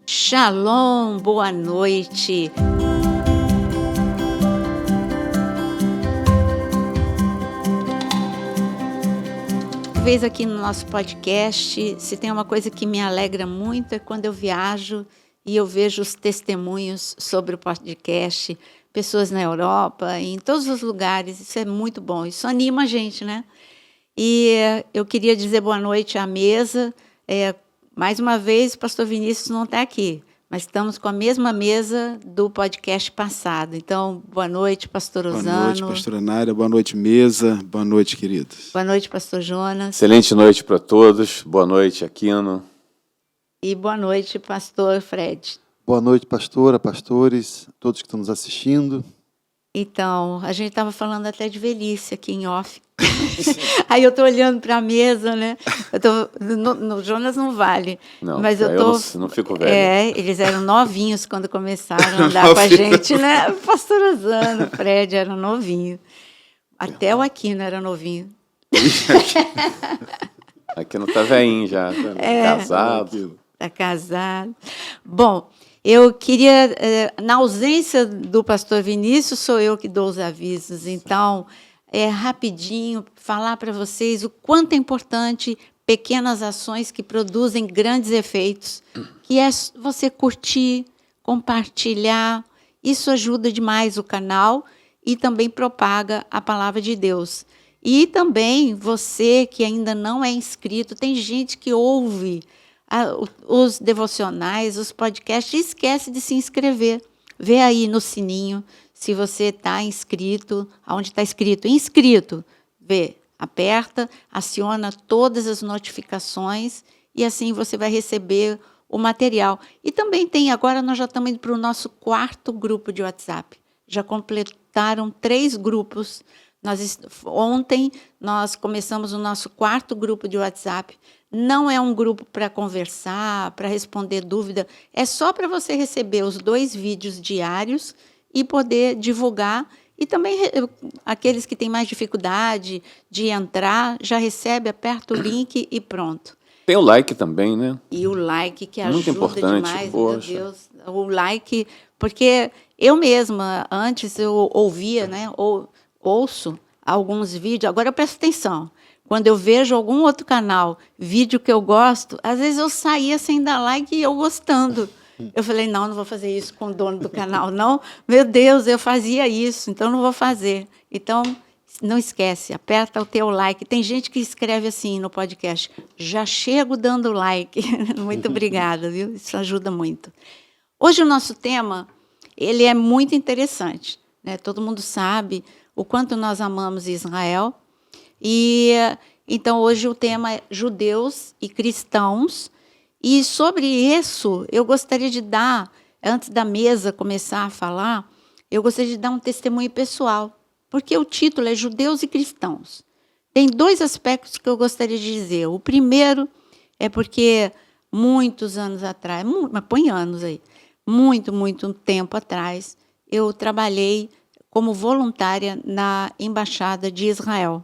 Shalom, boa noite. Vez aqui no nosso podcast, se tem uma coisa que me alegra muito é quando eu viajo e eu vejo os testemunhos sobre o podcast, pessoas na Europa, em todos os lugares, isso é muito bom, isso anima a gente, né? E eu queria dizer boa noite à mesa. Mais uma vez, o pastor Vinícius não está aqui, mas estamos com a mesma mesa do podcast passado. Então, boa noite, pastor Osano. Boa noite, pastora Nária. Boa noite, mesa. Boa noite, queridos. Boa noite, pastor Jonas. Excelente noite para todos. Boa noite, Aquino. E boa noite, pastor Fred. Boa noite, pastora, pastores, todos que estão nos assistindo. Então, a gente estava falando até de velhice aqui em off. Aí eu estou olhando para a mesa, né? No Jonas não vale. Não, mas eu não fico velho. Eles eram novinhos quando começaram a andar com a gente, né? O pastor Osano, o Fred era novinho. Até o Aquino era novinho. Aquino está velhinho já, casado. Está casado. Bom, eu queria, na ausência do pastor Vinícius, sou eu que dou os avisos. Então, rapidinho, falar para vocês o quanto é importante pequenas ações que produzem grandes efeitos, que é você curtir, compartilhar. Isso ajuda demais o canal e também propaga a palavra de Deus. E também você que ainda não é inscrito, tem gente que ouve os devocionais, os podcasts, e esquece de se inscrever. Vê aí no sininho se você está inscrito, onde está escrito inscrito, vê, aperta, aciona todas as notificações e assim você vai receber o material. E também tem, agora nós já estamos indo para o nosso 4º grupo de WhatsApp. Já completaram 3 grupos. Ontem nós começamos o nosso 4º grupo de WhatsApp. Não é um grupo para conversar, para responder dúvida, é só para você receber os 2 vídeos diários e poder divulgar. E também aqueles que têm mais dificuldade de entrar, já recebe, aperta o link e pronto. Tem o like também, né? E o like que muito ajuda importante, demais, poxa. Meu Deus. O like, porque eu mesma, antes eu ouvia, né, ouço alguns vídeos, agora eu presto atenção. Quando eu vejo algum outro canal, vídeo que eu gosto, às vezes eu saía sem dar like e eu gostando. Eu falei, não vou fazer isso com o dono do canal, não. Meu Deus, eu fazia isso, então não vou fazer. Então, não esquece, aperta o teu like. Tem gente que escreve assim no podcast, já chego dando like. Muito obrigada, viu? Isso ajuda muito. Hoje o nosso tema, ele é muito interessante, né? Todo mundo sabe o quanto nós amamos Israel. E então hoje o tema é judeus e cristãos. E sobre isso eu gostaria de dar, antes da mesa começar a falar, eu gostaria de dar um testemunho pessoal, porque o título é Judeus e Cristãos. Tem 2 aspectos que eu gostaria de dizer. O primeiro é porque muitos anos atrás, mas põe anos aí, muito tempo atrás, eu trabalhei como voluntária na Embaixada de Israel.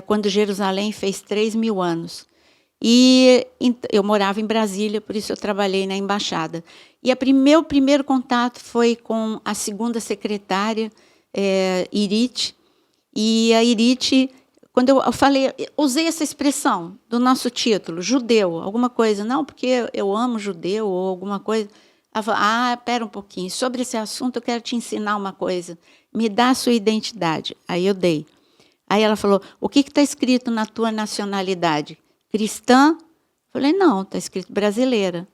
Quando Jerusalém fez 3.000 anos. E eu morava em Brasília, por isso eu trabalhei na embaixada. E meu primeiro contato foi com a 2ª secretária, Irit. E a Irit, quando eu falei, usei essa expressão do nosso título, judeu, alguma coisa. Não, porque eu amo judeu ou alguma coisa. Ela falou, espera um pouquinho, sobre esse assunto eu quero te ensinar uma coisa. Me dá a sua identidade. Aí eu dei. Aí ela falou, o que está escrito na tua nacionalidade? Cristã? Falei, não, está escrito brasileira.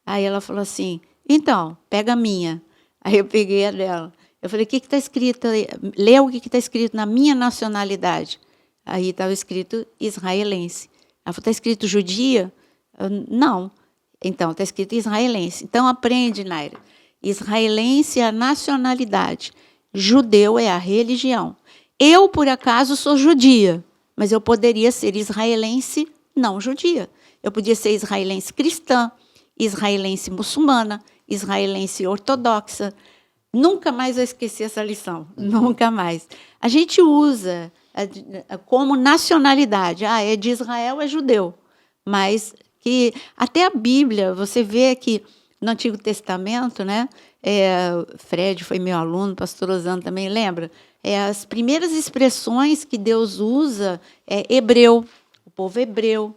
Aí ela falou assim, então, pega a minha. Aí eu peguei a dela. Eu falei, o que está escrito? Lê o que está escrito na minha nacionalidade. Aí estava escrito israelense. Ela falou, está escrito judia? Não. Então, está escrito israelense. Então, aprende, Naira. Israelense é a nacionalidade. Judeu é a religião. Eu, por acaso, sou judia, mas eu poderia ser israelense não judia. Eu podia ser israelense cristã, israelense muçulmana, israelense ortodoxa. Nunca mais eu esqueci essa lição, nunca mais. A gente usa como nacionalidade, é de Israel, é judeu, mas que até a Bíblia, você vê que no Antigo Testamento, né? Fred foi meu aluno, pastor Osano também lembra? As primeiras expressões que Deus usa é hebreu, o povo hebreu,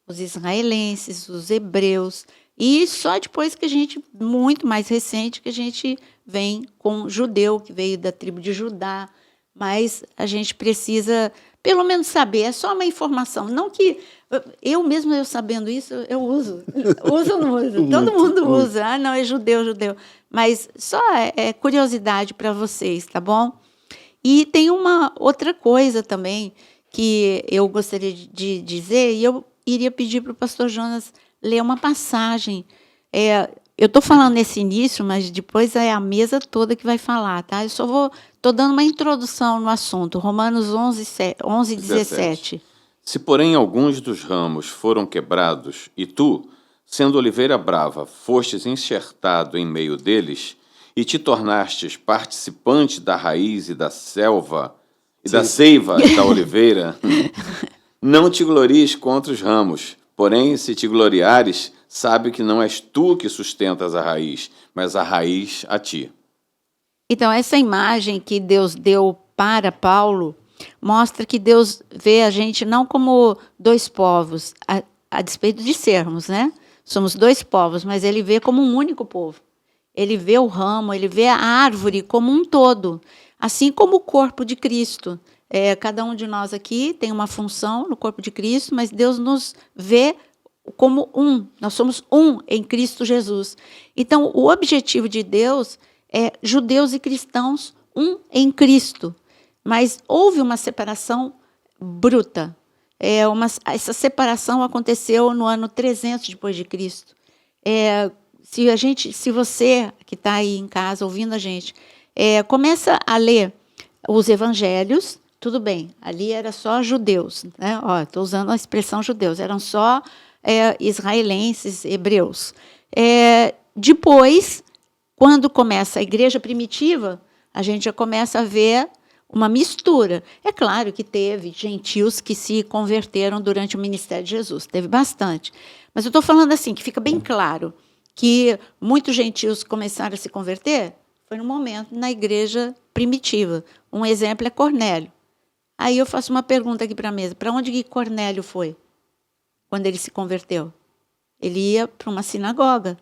os israelenses, os hebreus, e só depois que a gente, muito mais recente, que a gente vem com judeu, que veio da tribo de Judá, mas a gente precisa, pelo menos, saber, é só uma informação, não que eu mesmo, eu sabendo isso, eu uso. Uso ou não uso? Todo mundo usa. Ah, não, é judeu. Mas só é curiosidade para vocês, tá bom? E tem uma outra coisa também que eu gostaria de dizer, e eu iria pedir para o pastor Jonas ler uma passagem. Eu estou falando nesse início, mas depois é a mesa toda que vai falar, tá? Eu só estou dando uma introdução no assunto, Romanos 11, 17. Se, porém, alguns dos ramos foram quebrados, e tu, sendo oliveira brava, fostes enxertado em meio deles, e te tornastes participante da raiz e da selva, e da seiva da oliveira, não te glories contra os ramos. Porém, se te gloriares, sabe que não és tu que sustentas a raiz, mas a raiz a ti. Então, essa imagem que Deus deu para Paulo mostra que Deus vê a gente não como dois povos, a despeito de sermos, né? Somos dois povos, mas ele vê como um único povo. Ele vê o ramo, ele vê a árvore como um todo, assim como o corpo de Cristo. Cada um de nós aqui tem uma função no corpo de Cristo, mas Deus nos vê como um. Nós somos um em Cristo Jesus. Então, o objetivo de Deus é judeus e cristãos, um em Cristo. Mas houve uma separação bruta. Essa separação aconteceu no ano 300 depois de Cristo. Se você que está aí em casa ouvindo a gente, começa a ler os evangelhos, tudo bem, ali era só judeus, né? Estou usando a expressão judeus, eram só israelenses, hebreus. Depois, quando começa a igreja primitiva, a gente já começa a ver uma mistura. É claro que teve gentios que se converteram durante o ministério de Jesus, teve bastante. Mas eu estou falando assim, que fica bem claro que muitos gentios começaram a se converter, foi no momento na igreja primitiva. Um exemplo é Cornélio. Aí eu faço uma pergunta aqui para a mesa, para onde que Cornélio foi quando ele se converteu? Ele ia para uma sinagoga.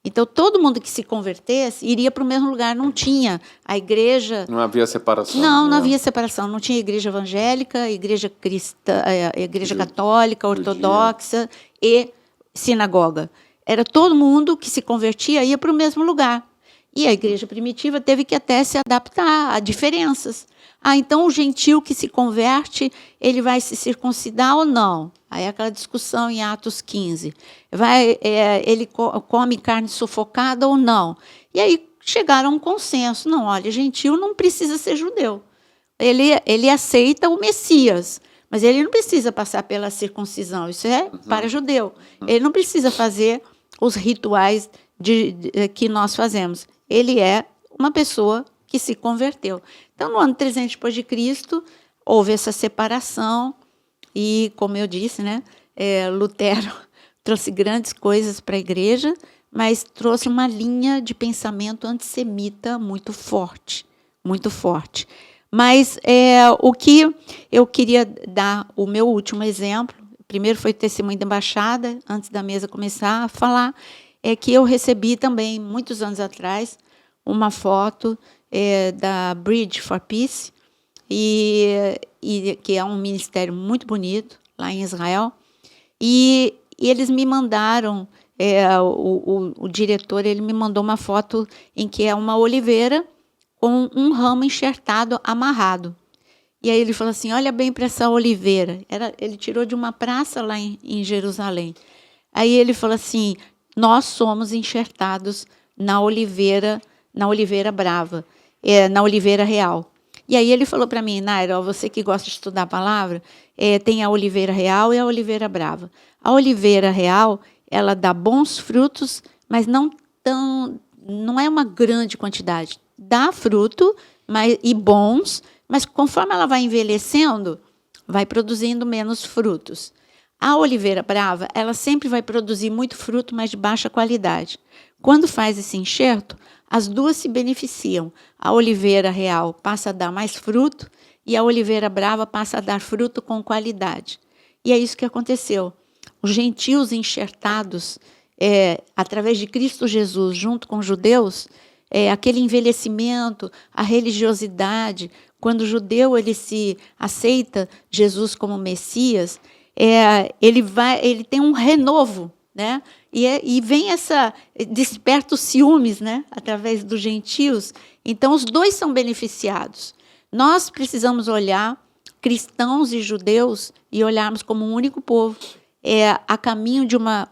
Então, todo mundo que se convertesse iria para o mesmo lugar, não tinha a igreja... Não havia separação. Não havia separação, não tinha igreja evangélica, igreja cristã, igreja católica, ortodoxa e sinagoga. Era todo mundo que se convertia ia para o mesmo lugar. E a igreja primitiva teve que até se adaptar a diferenças. Então o gentio que se converte, ele vai se circuncidar ou não? Aí é aquela discussão em Atos 15. Ele come carne sufocada ou não? E aí chegaram a um consenso. Não, olha, gentio não precisa ser judeu. Ele aceita o Messias, mas ele não precisa passar pela circuncisão. Isso é para judeu. Ele não precisa fazer os rituais que nós fazemos. Ele é uma pessoa que se converteu. Então, no ano 300 depois de Cristo, houve essa separação e, como eu disse, né, Lutero trouxe grandes coisas para a igreja, mas trouxe uma linha de pensamento antissemita muito forte, muito forte. Mas o que eu queria dar, o meu último exemplo, primeiro foi o testemunho da embaixada, antes da mesa começar a falar, é que eu recebi também, muitos anos atrás, uma foto da Bridge for Peace, que é um ministério muito bonito, lá em Israel, e eles me mandaram, o diretor ele me mandou uma foto em que é uma oliveira com um ramo enxertado, amarrado. E aí ele falou assim, olha bem para essa oliveira. Ele tirou de uma praça lá em Jerusalém. Aí ele falou assim, nós somos enxertados na oliveira brava, na oliveira real. E aí ele falou para mim, Naira, você que gosta de estudar a palavra, tem a oliveira real e a oliveira brava. A oliveira real, ela dá bons frutos, mas não é uma grande quantidade. Dá fruto e bons, mas conforme ela vai envelhecendo, vai produzindo menos frutos. A oliveira brava, ela sempre vai produzir muito fruto, mas de baixa qualidade. Quando faz esse enxerto, as duas se beneficiam. A oliveira real passa a dar mais fruto e a oliveira brava passa a dar fruto com qualidade. E é isso que aconteceu. Os gentios enxertados, através de Cristo Jesus, junto com os judeus, aquele envelhecimento, a religiosidade, quando o judeu ele se aceita Jesus como Messias, ele tem um renovo, né? E vem desperta os ciúmes, né? Através dos gentios. Então, os dois são beneficiados. Nós precisamos olhar cristãos e judeus e olharmos como um único povo, a caminho de uma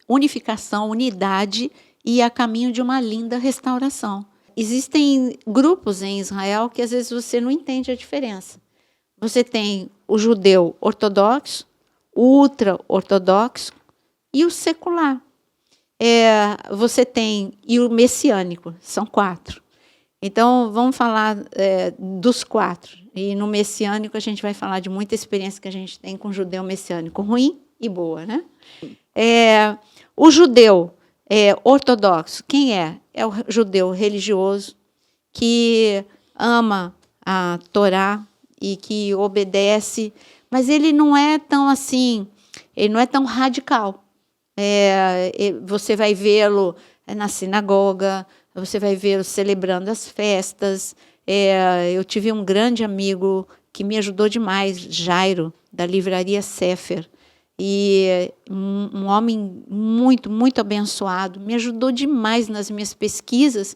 unificação, unidade, e a caminho de uma linda restauração. Existem grupos em Israel que às vezes você não entende a diferença. Você tem o judeu ortodoxo, o ultra-ortodoxo e o secular. Você tem e o messiânico, são 4. Então, vamos falar dos 4. E no messiânico a gente vai falar de muita experiência que a gente tem com o judeu messiânico, ruim e boa, né? O judeu ortodoxo, quem é? É o judeu religioso que ama a Torá e que obedece, mas ele não é tão assim, ele não é tão radical. Você vai vê-lo na sinagoga, você vai vê-lo celebrando as festas. Eu tive um grande amigo que me ajudou demais, Jairo, da livraria Sefer, e um homem muito, muito abençoado, me ajudou demais nas minhas pesquisas,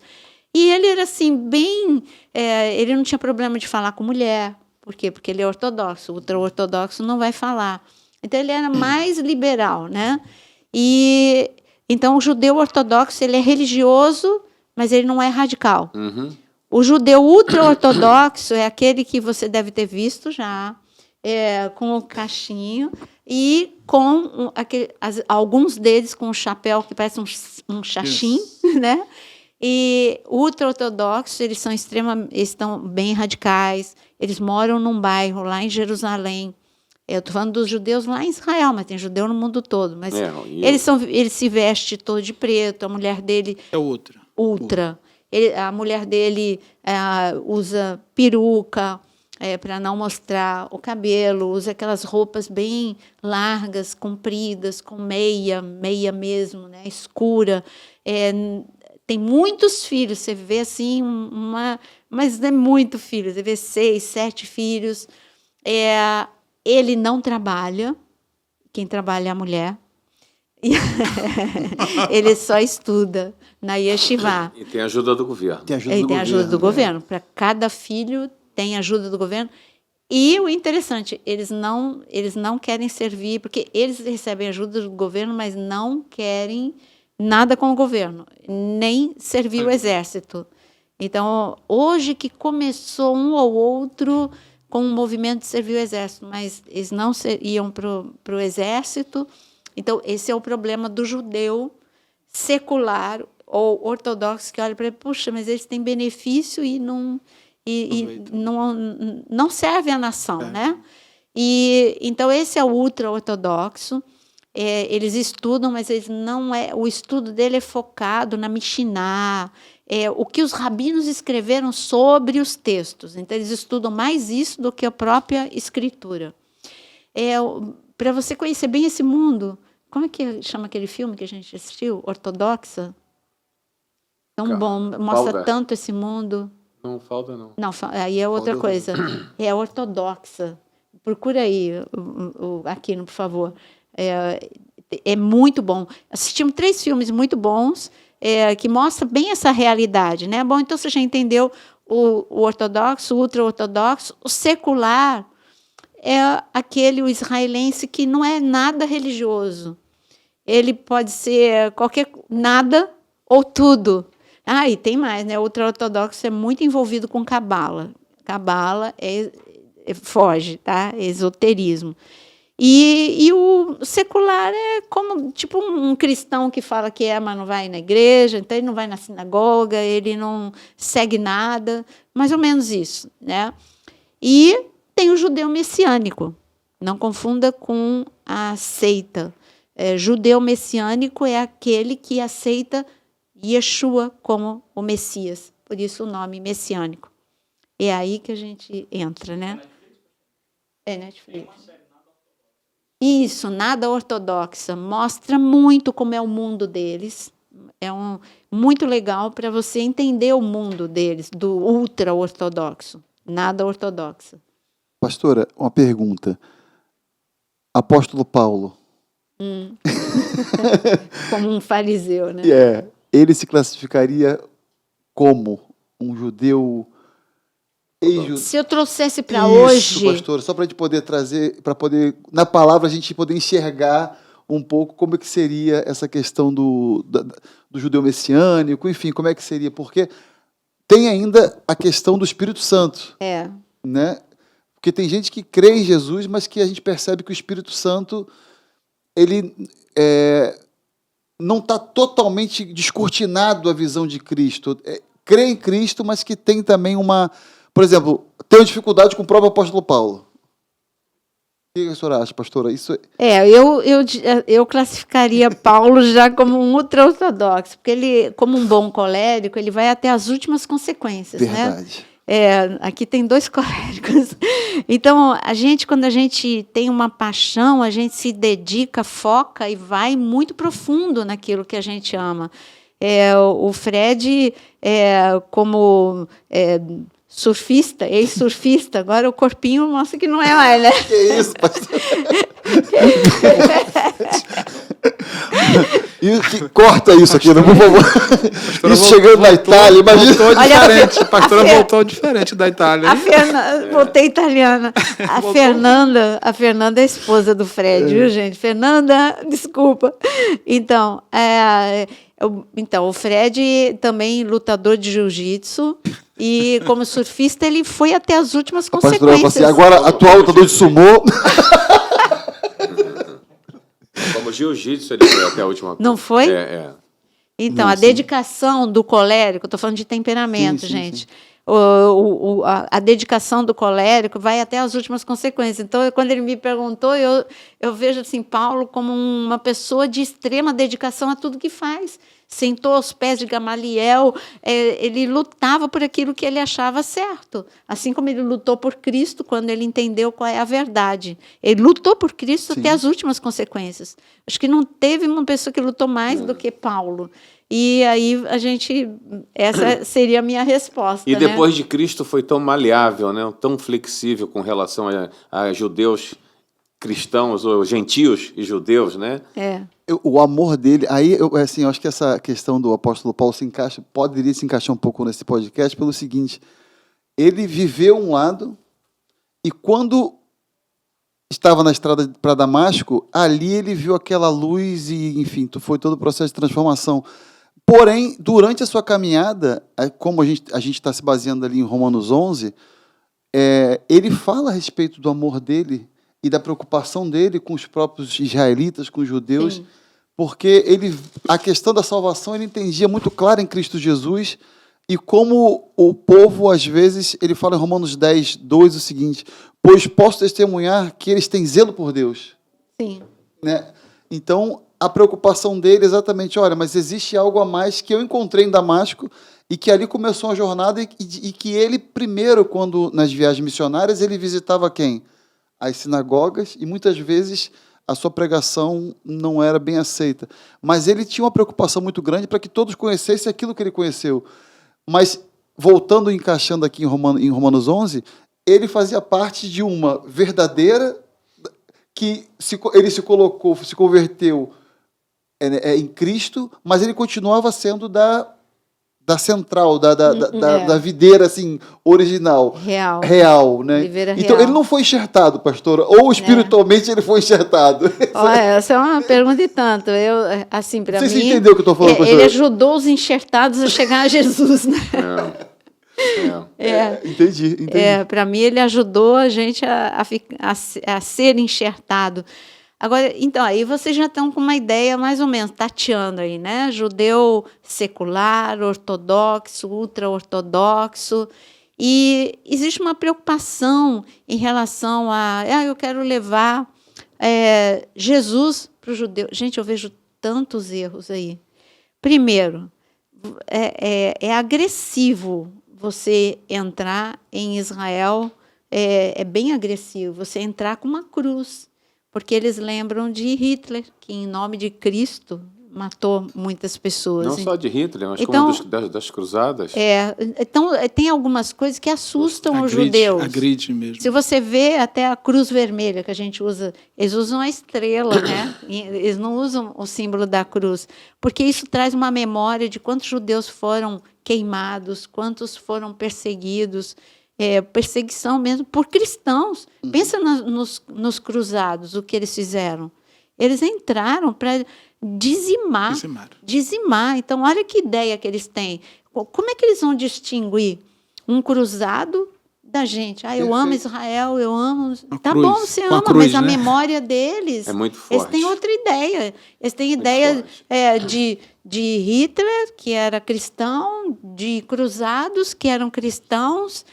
e ele era assim, bem... ele não tinha problema de falar com mulher. Por quê? Porque ele é ortodoxo, o ultra-ortodoxo não vai falar. Então, ele era mais liberal, né? E, então, o judeu ortodoxo ele é religioso, mas ele não é radical. Uhum. O judeu ultra-ortodoxo é aquele que você deve ter visto já, com o cachinho, e com alguns deles com um chapéu que parece um xaxim, né? E ultra-ortodoxos, eles estão bem radicais, eles moram num bairro lá em Jerusalém. Eu estou falando dos judeus lá em Israel, mas tem judeu no mundo todo. Mas ele se veste todo de preto, a mulher dele... É outra. Ultra. A mulher dele usa peruca para não mostrar o cabelo, usa aquelas roupas bem largas, compridas, com meia mesmo, né, escura. Tem muitos filhos, você vê assim, mas é muito filho, você vê 6, 7 filhos. Ele não trabalha, quem trabalha é a mulher. Ele só estuda na Yeshiva. E tem ajuda do governo. Tem ajuda do governo. Para cada filho tem ajuda do governo. E o interessante, eles não querem servir, porque eles recebem ajuda do governo, mas não querem nada com o governo, nem servir o exército. Então, hoje que começou um ou outro com um movimento de servir o exército, mas eles não iam para o exército. Então, esse é o problema do judeu secular ou ortodoxo, que olha para ele, puxa, mas eles têm benefício e não serve à nação, né? Então, esse é o ultra-ortodoxo. Eles estudam, mas o estudo dele é focado na Mishiná, o que os rabinos escreveram sobre os textos. Então, eles estudam mais isso do que a própria escritura. Para você conhecer bem esse mundo, como é que chama aquele filme que a gente assistiu? Ortodoxa? Tão bom, mostra Falda. tanto esse mundo. Não, falda não. Não, aí é outra coisa. É ortodoxa. Procura aí, Aquino, por favor. É muito bom. Assistimos 3 filmes muito bons que mostram bem essa realidade, né? Bom, então você já entendeu o ortodoxo, o ultra-ortodoxo, o secular é o israelense que não é nada religioso. Ele pode ser nada ou tudo. E tem mais, né? O ultra-ortodoxo é muito envolvido com cabala. Cabala foge, tá? Esoterismo. E o secular é como tipo um cristão que fala que mas não vai na igreja, então ele não vai na sinagoga, ele não segue nada, mais ou menos isso, né? E tem o judeu messiânico, não confunda com a seita. Judeu messiânico é aquele que aceita Yeshua como o Messias, por isso o nome messiânico. É aí que a gente entra, né? É Netflix. Isso, Nada Ortodoxa. Mostra muito como é o mundo deles. Muito legal para você entender o mundo deles, do ultra-ortodoxo. Nada ortodoxa. Pastora, uma pergunta. Apóstolo Paulo. Como um fariseu, né? Ele se classificaria como um judeu Se eu trouxesse para Isso, hoje... pastora, só para a gente poder trazer, para poder, na palavra, a gente poder enxergar um pouco como é que seria essa questão do judeu messiânico, enfim, como é que seria, porque tem ainda a questão do Espírito Santo, né? Porque tem gente que crê em Jesus, mas que a gente percebe que o Espírito Santo, ele não está totalmente descortinado a visão de Cristo. Crê em Cristo, mas que tem também uma... Por exemplo, tenho dificuldade com o próprio apóstolo Paulo. O que a senhora acha, pastora? Isso... Eu classificaria Paulo já como um ultra-ortodoxo, porque ele, como um bom colérico, ele vai até as últimas consequências. Verdade. Né? Aqui tem 2 coléricos. Então, quando a gente tem uma paixão, a gente se dedica, foca e vai muito profundo naquilo que a gente ama. O Fred, como... surfista, ex-surfista, agora o corpinho mostra que não é mais, né? Que isso, pastor? Corta isso aqui, por favor. Isso chegando na Itália, imagina. Voltou diferente, a pastora voltou diferente da Itália. Voltei italiana. A Fernanda é a esposa do Fred, viu, gente? Fernanda, desculpa. Então, o Fred também lutador de jiu-jitsu e como surfista ele foi até as últimas consequências. Assim, agora atual lutador de sumô. Como jiu-jitsu ele foi até a última... Não foi? Então, Não, a dedicação do colérico, estou falando de temperamento, gente. Sim. A dedicação do colérico vai até as últimas consequências. Então, quando ele me perguntou, eu vejo assim, Paulo como uma pessoa de extrema dedicação a tudo que faz. Sentou aos pés de Gamaliel, ele lutava por aquilo que ele achava certo. Assim como ele lutou por Cristo quando ele entendeu qual é a verdade. Ele lutou por Cristo até as últimas consequências. Acho que não teve uma pessoa que lutou mais do que Paulo. E aí essa seria a minha resposta. E depois de Cristo foi tão maleável, né? Tão flexível com relação a judeus cristãos, ou gentios e judeus, né? O amor dele, aí eu acho que essa questão do apóstolo Paulo poderia se encaixar um pouco nesse podcast pelo seguinte: ele viveu um lado e quando estava na estrada para Damasco, ali ele viu aquela luz e, enfim, foi todo o processo de transformação. Porém, durante a sua caminhada, como a gente está se baseando ali em Romanos 11, ele fala a respeito do amor dele e da preocupação dele com os próprios israelitas, com os judeus, sim, porque a questão da salvação ele entendia muito claro em Cristo Jesus, e como o povo, às vezes, ele fala em Romanos 10, 2, o seguinte: pois posso testemunhar que eles têm zelo por Deus. Sim. Né? Então, a preocupação dele é exatamente, olha, mas existe algo a mais que eu encontrei em Damasco, e que ali começou a jornada, e que ele, primeiro, quando nas viagens missionárias, ele visitava quem? As sinagogas, e muitas vezes a sua pregação não era bem aceita. Mas ele tinha uma preocupação muito grande para que todos conhecessem aquilo que ele conheceu. Mas, voltando e encaixando aqui em Romanos 11, ele fazia parte de uma verdadeira, que ele se converteu em Cristo, mas ele continuava sendo da central, da videira assim, original. Real, né? Então, ele não foi enxertado, pastora, ou espiritualmente ele foi enxertado? Olha, essa é uma pergunta e tanto. Assim, para mim... Você entendeu o que eu estou falando, pastora? Ele ajudou os enxertados a chegar a Jesus, né? Entendi. Para mim, ele ajudou a gente a ser enxertado. Agora, então, aí vocês já estão com uma ideia mais ou menos, tateando aí, né? Judeu secular, ortodoxo, ultra-ortodoxo. E existe uma preocupação em relação eu quero levar Jesus para o judeu. Gente, eu vejo tantos erros aí. Primeiro, é agressivo você entrar em Israel, é bem agressivo você entrar com uma cruz, porque eles lembram de Hitler, que em nome de Cristo matou muitas pessoas. Não só de Hitler, mas Então, como das cruzadas. Então, tem algumas coisas que assustam os judeus. Agride mesmo. Se você vê até a cruz vermelha que a gente usa, eles usam a estrela, né? Eles não usam o símbolo da cruz, porque isso traz uma memória de quantos judeus foram queimados, quantos foram perseguidos, perseguição mesmo por cristãos. Pensa nos cruzados, o que eles fizeram. Eles entraram para dizimar. Então, olha que ideia que eles têm. Como é que eles vão distinguir um cruzado da gente? Eu amo Israel, eu amo... Tá bom, você ama, mas a memória deles... É muito forte. Eles têm outra ideia. Eles têm ideia de Hitler, que era cristão, de cruzados, que eram cristãos...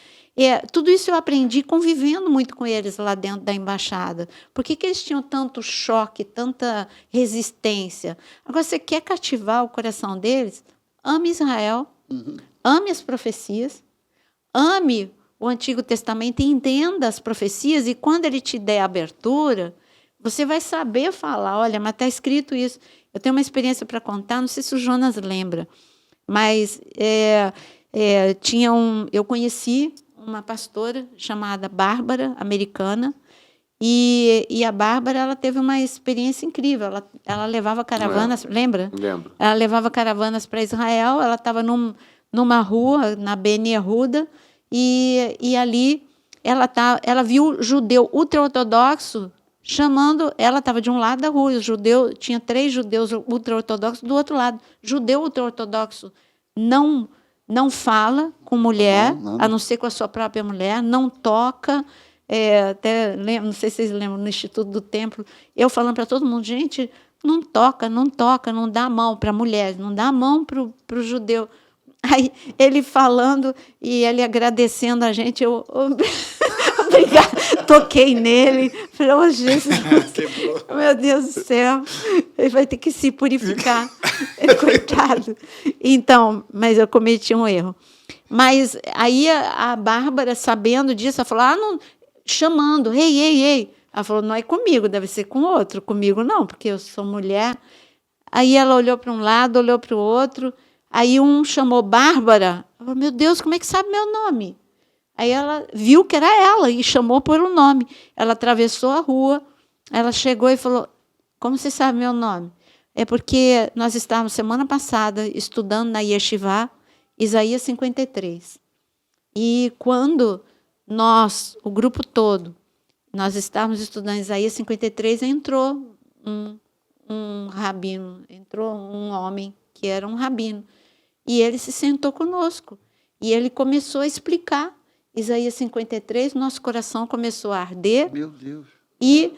tudo isso eu aprendi convivendo muito com eles lá dentro da embaixada. Por que eles tinham tanto choque, tanta resistência? Agora, você quer cativar o coração deles? Ame Israel, ame as profecias, ame o Antigo Testamento e entenda as profecias, e quando ele te der abertura, você vai saber falar, olha, mas está escrito isso. Eu tenho uma experiência para contar, não sei se o Jonas lembra, mas eu conheci uma pastora chamada Bárbara, americana, e a Bárbara ela teve uma experiência incrível. Ela levava caravanas, lembra? Lembro. Ela levava caravanas para Israel, ela estava numa rua, na Ben Yehuda, e ali ela viu judeu ultra-ortodoxo chamando, ela estava de um lado da rua, tinha 3 judeus ultra-ortodoxos do outro lado. Judeu ultra-ortodoxo não fala com mulher, a não ser com a sua própria mulher, não toca. Até não sei se vocês lembram, no Instituto do Templo, eu falando para todo mundo, gente, não toca, não dá a mão para a mulher, não dá a mão para o judeu. Aí ele falando e ele agradecendo a gente, eu obrigada, toquei nele, falei, oh, Jesus, meu Deus do céu, ele vai ter que se purificar, coitado. Então, mas eu cometi um erro. Mas aí a Bárbara, sabendo disso, ela falou, não, chamando, ei. Ela falou, não é comigo, deve ser com outro, comigo não, porque eu sou mulher. Aí ela olhou para um lado, olhou para o outro, aí um chamou Bárbara, ela falou, meu Deus, como é que sabe meu nome? Aí ela viu que era ela e chamou pelo nome. Ela atravessou a rua, ela chegou e falou, como você sabe meu nome? É porque nós estávamos, semana passada, estudando na Yeshivá, Isaías 53. E quando o grupo todo, nós estávamos estudando Isaías 53, entrou um rabino, entrou um homem que era um rabino. E ele se sentou conosco. E ele começou a explicar Isaías 53, nosso coração começou a arder. Meu Deus. E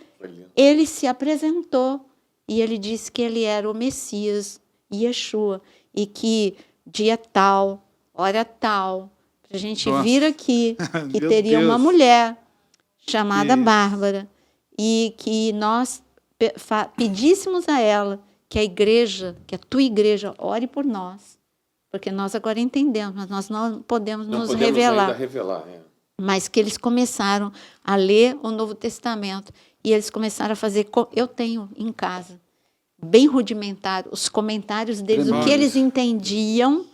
ele se apresentou. E ele disse que ele era o Messias, Yeshua. E que dia tal, hora tal, para a gente vir aqui, que teria uma mulher chamada Bárbara. E que nós pedíssemos a ela que a igreja, que a tua igreja, ore por nós. Porque nós agora entendemos, mas nós não podemos nos revelar. Ainda revelar. Mas que eles começaram a ler o Novo Testamento e eles começaram a fazer... Eu tenho em casa, bem rudimentar, os comentários deles, o que eles entendiam,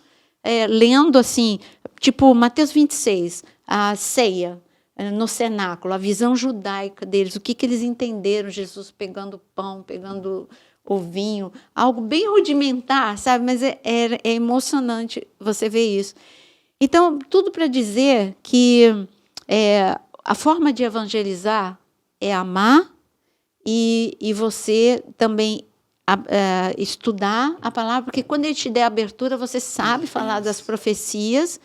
lendo assim, tipo Mateus 26, a ceia no cenáculo, a visão judaica deles, o que eles entenderam, Jesus pegando pão, pegando o vinho, algo bem rudimentar, sabe? Mas é emocionante você ver isso. Então, tudo para dizer que a forma de evangelizar é amar e você também estudar a palavra, porque quando ele te der abertura, você sabe falar das profecias,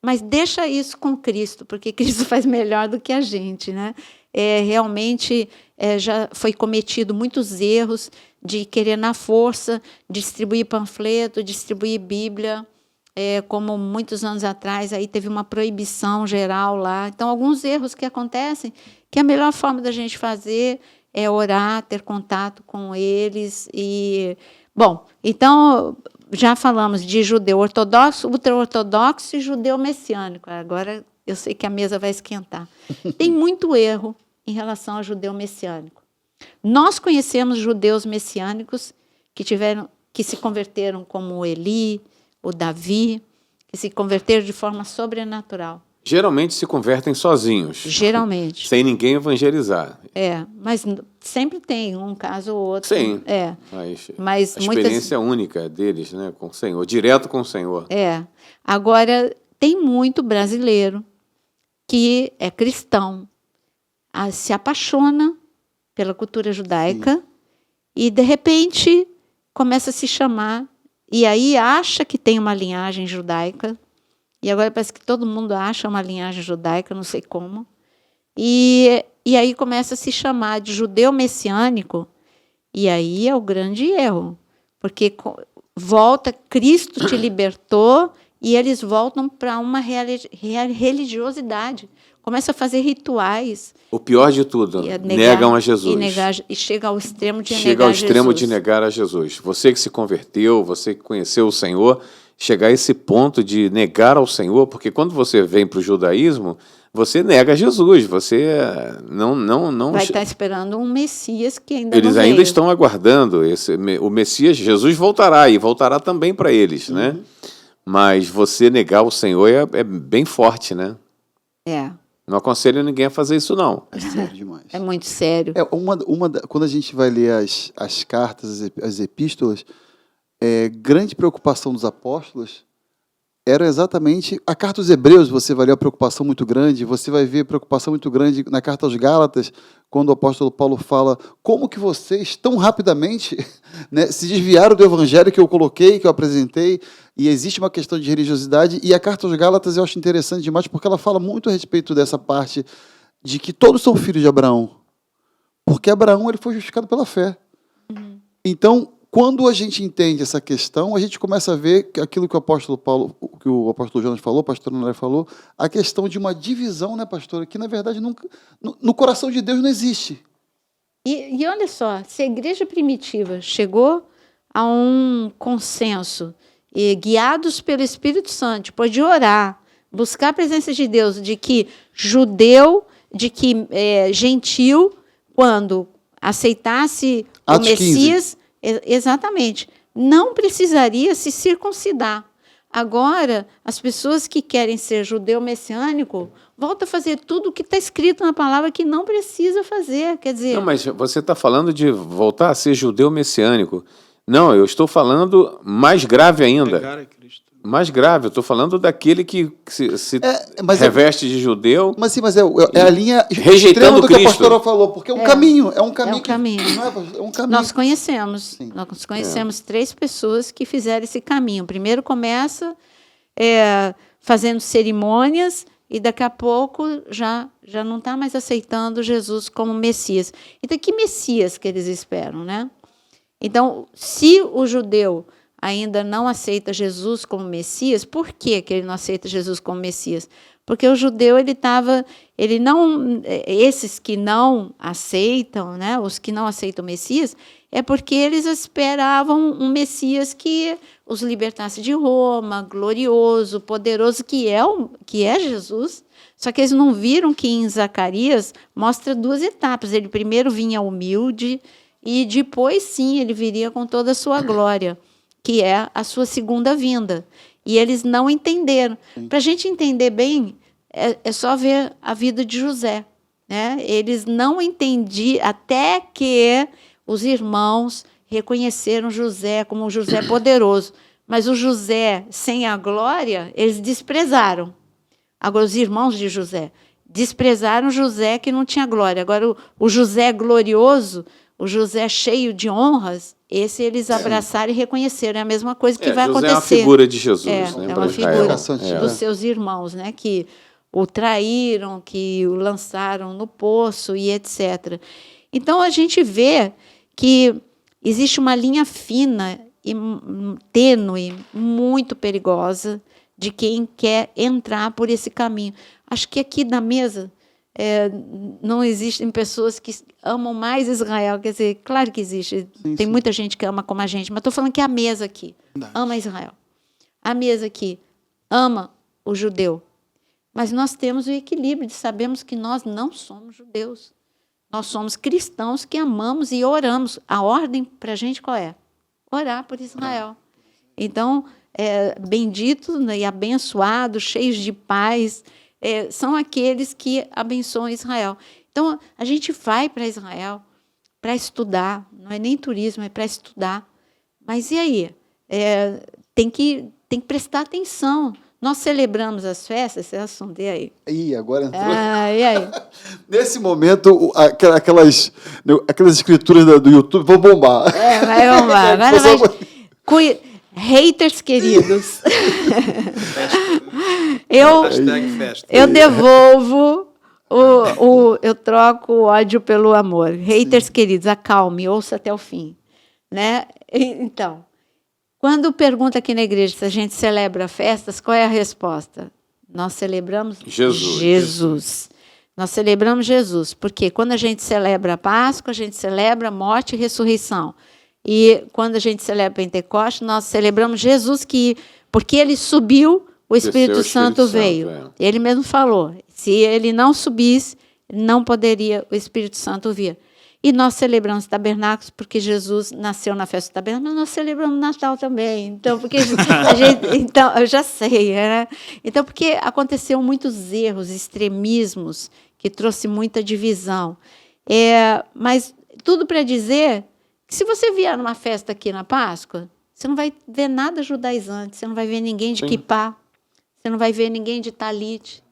mas deixa isso com Cristo, porque Cristo faz melhor do que a gente, né? Realmente já foi cometido muitos erros de querer na força distribuir panfleto, distribuir Bíblia, como muitos anos atrás aí teve uma proibição geral lá. Então, alguns erros que acontecem, que a melhor forma da gente fazer é orar, ter contato com eles. Bom, então, já falamos de judeu ortodoxo, ultra-ortodoxo e judeu messiânico. Agora eu sei que a mesa vai esquentar. Tem muito erro em relação ao judeu messiânico. Nós conhecemos judeus messiânicos que se converteram como o Eli, o Davi, que se converteram de forma sobrenatural. Geralmente se convertem sozinhos. Geralmente. Sem ninguém evangelizar. Mas sempre tem um caso ou outro. Sim. Mas a experiência única deles, né, com o Senhor, direto com o Senhor. Agora, tem muito brasileiro que é cristão, se apaixona pela cultura judaica. Sim. E, de repente, começa a se chamar, e aí acha que tem uma linhagem judaica, e agora parece que todo mundo acha uma linhagem judaica, não sei como, e aí começa a se chamar de judeu messiânico, e aí é o grande erro, porque Cristo te libertou, e eles voltam para uma religiosidade. Começa a fazer rituais. O pior de tudo, negam a Jesus. E chega ao extremo de negar a Jesus. Você que se converteu, você que conheceu o Senhor, chegar a esse ponto de negar ao Senhor, porque quando você vem para o judaísmo, você nega Jesus. Você não vai estar esperando um Messias que ainda eles não veio. Ainda estão aguardando o Messias. Jesus voltará e voltará também para eles, né? Mas você negar o Senhor é bem forte, né? Não aconselho ninguém a fazer isso, não. É sério demais. É muito sério. Quando a gente vai ler as cartas, as epístolas, grande preocupação dos apóstolos era exatamente... A carta aos Hebreus, você vai ler a preocupação muito grande, você vai ver a preocupação muito grande na carta aos Gálatas, quando o apóstolo Paulo fala como que vocês tão rapidamente né, se desviaram do evangelho que eu coloquei, que eu apresentei, e existe uma questão de religiosidade, e a carta aos Gálatas eu acho interessante demais, porque ela fala muito a respeito dessa parte de que todos são filhos de Abraão, porque Abraão ele foi justificado pela fé. Então, quando a gente entende essa questão, a gente começa a ver aquilo que o apóstolo Paulo, que o apóstolo Jonas falou, o pastor André falou, a questão de uma divisão, né, pastora, que na verdade nunca, no coração de Deus não existe. E olha só, se a igreja primitiva chegou a um consenso, guiados pelo Espírito Santo, depois de orar, buscar a presença de Deus, de que judeu, de que gentil, quando aceitasse Atos o Messias... 15. Exatamente. Não precisaria se circuncidar. Agora, as pessoas que querem ser judeu messiânico voltam a fazer tudo o que está escrito na palavra que não precisa fazer. Quer dizer... Não, mas você está falando de voltar a ser judeu messiânico. Não, eu estou falando mais grave ainda. Negar a Cristo. Mais grave, eu estou falando daquele que se reveste de judeu. Mas sim, mas é a linha rejeitando do Cristo. Que a pastora falou, porque é um caminho. É um caminho. Nós conhecemos. Sim. Nós conhecemos 3 pessoas que fizeram esse caminho. Primeiro começa fazendo cerimônias e daqui a pouco já não está mais aceitando Jesus como Messias. Então, que Messias que eles esperam, né? Então, se o judeu ainda não aceita Jesus como Messias, por que ele não aceita Jesus como Messias? Porque o judeu, esses que não aceitam, né, os que não aceitam o Messias, é porque eles esperavam um Messias que os libertasse de Roma, glorioso, poderoso, que é Jesus. Só que eles não viram que em Zacarias mostra 2 etapas. Ele primeiro vinha humilde e depois, sim, ele viria com toda a sua glória, que é a sua segunda vinda. E eles não entenderam. Para a gente entender bem, é só ver a vida de José. Né? Eles não entendiam, até que os irmãos reconheceram José como um José poderoso. Mas o José, sem a glória, eles desprezaram. Agora, os irmãos de José desprezaram José que não tinha glória. Agora, o José glorioso, o José cheio de honras, esse eles abraçaram e reconheceram. É a mesma coisa que vai acontecer. José é uma figura de Jesus. É uma figura dos seus irmãos, né, que o traíram, que o lançaram no poço e etc. Então, a gente vê que existe uma linha fina e tênue, muito perigosa, de quem quer entrar por esse caminho. Acho que aqui na mesa não existem pessoas que amam mais Israel. Quer dizer, claro que existe. Tem muita gente que ama como a gente, mas estou falando que a mesa aqui ama Israel. A mesa aqui ama o judeu. Mas nós temos o equilíbrio de sabermos que nós não somos judeus. Nós somos cristãos que amamos e oramos. A ordem para a gente qual é? Orar por Israel. Então, bendito, né, e abençoados, cheios de paz, são aqueles que abençoam Israel. Então, a gente vai para Israel para estudar, não é nem turismo, é para estudar. Mas e aí? Tem que prestar atenção. Nós celebramos as festas, você assuntou aí. Ih, agora entrou. E aí? Nesse momento, aquelas escrituras do YouTube vão bombar. Vai bombar. Agora haters queridos. Eu devolvo, eu troco o ódio pelo amor. Haters queridos, acalme, ouça até o fim. Né? Então, quando pergunta aqui na igreja se a gente celebra festas, qual é a resposta? Nós celebramos Jesus. Nós celebramos Jesus, porque quando a gente celebra a Páscoa, a gente celebra a morte e ressurreição. E quando a gente celebra Pentecostes, nós celebramos Jesus, porque ele subiu, o Espírito Santo veio. Ele mesmo falou, se ele não subisse, não poderia o Espírito Santo vir. E nós celebramos tabernáculos porque Jesus nasceu na festa do tabernáculo, mas nós celebramos Natal também. Então, porque então, eu já sei, né? Então, porque aconteceu muitos erros, extremismos, que trouxe muita divisão. Mas tudo para dizer que se você vier numa festa aqui na Páscoa, você não vai ver nada judaizante, você não vai ver ninguém de quipá, você não vai ver ninguém de talite.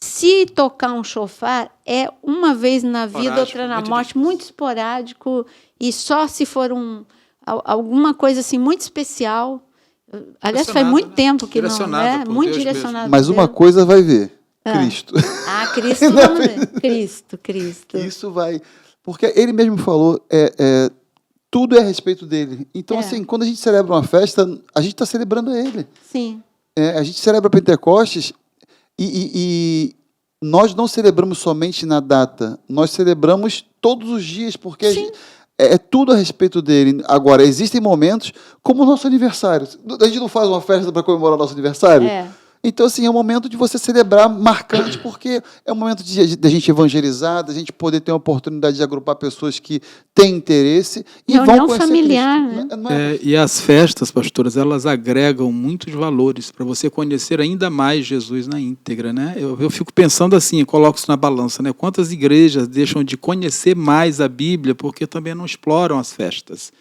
Se tocar um chofar, é uma vez na vida, outra na morte, muito esporádico, e só se for alguma coisa assim muito especial. Aliás, faz muito tempo que não é, muito direcionado. Mas uma coisa vai ver, Cristo. Cristo, vamos ver. Cristo. Isso vai, porque ele mesmo falou, tudo é a respeito dele. Então, assim, quando a gente celebra uma festa, a gente está celebrando ele. Sim. A gente celebra Pentecostes. E nós não celebramos somente na data, nós celebramos todos os dias, porque é tudo a respeito dele. Agora, existem momentos como o nosso aniversário. A gente não faz uma festa para comemorar o nosso aniversário? Então, assim, é um momento de você celebrar marcante, porque é um momento de a gente evangelizar, de a gente poder ter uma oportunidade de agrupar pessoas que têm interesse e vão conhecer familiar, Cristo. né? E as festas, pastores, elas agregam muitos valores para você conhecer ainda mais Jesus na íntegra, né? Eu fico pensando assim, eu coloco isso na balança, né? Quantas igrejas deixam de conhecer mais a Bíblia porque também não exploram as festas?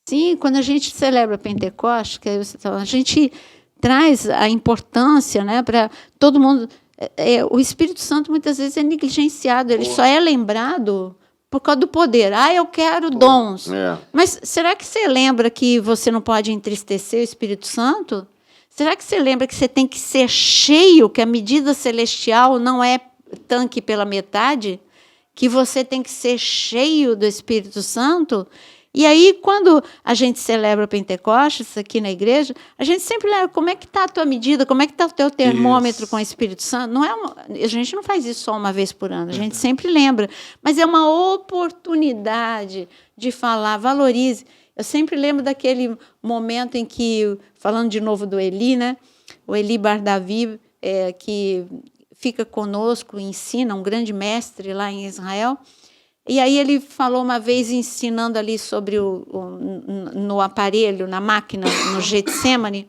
Sim, quando a gente celebra Pentecostes, a gente traz a importância, né, para todo mundo. O Espírito Santo muitas vezes é negligenciado, ele só é lembrado por causa do poder. Eu quero dons. Mas será que você lembra que você não pode entristecer o Espírito Santo? Será que você lembra que você tem que ser cheio, que a medida celestial não é tanque pela metade? Que você tem que ser cheio do Espírito Santo? E aí, quando a gente celebra o Pentecostes aqui na igreja, a gente sempre lembra como é que está a tua medida, como é que está o teu termômetro com o Espírito Santo. A gente não faz isso só uma vez por ano, a gente sempre lembra. Mas é uma oportunidade de falar, valorize. Eu sempre lembro daquele momento em que, falando de novo do Eli, né? O Eli Bar Davi, que fica conosco, ensina, um grande mestre lá em Israel. E aí ele falou uma vez, ensinando ali sobre no aparelho, na máquina, no Getsemane,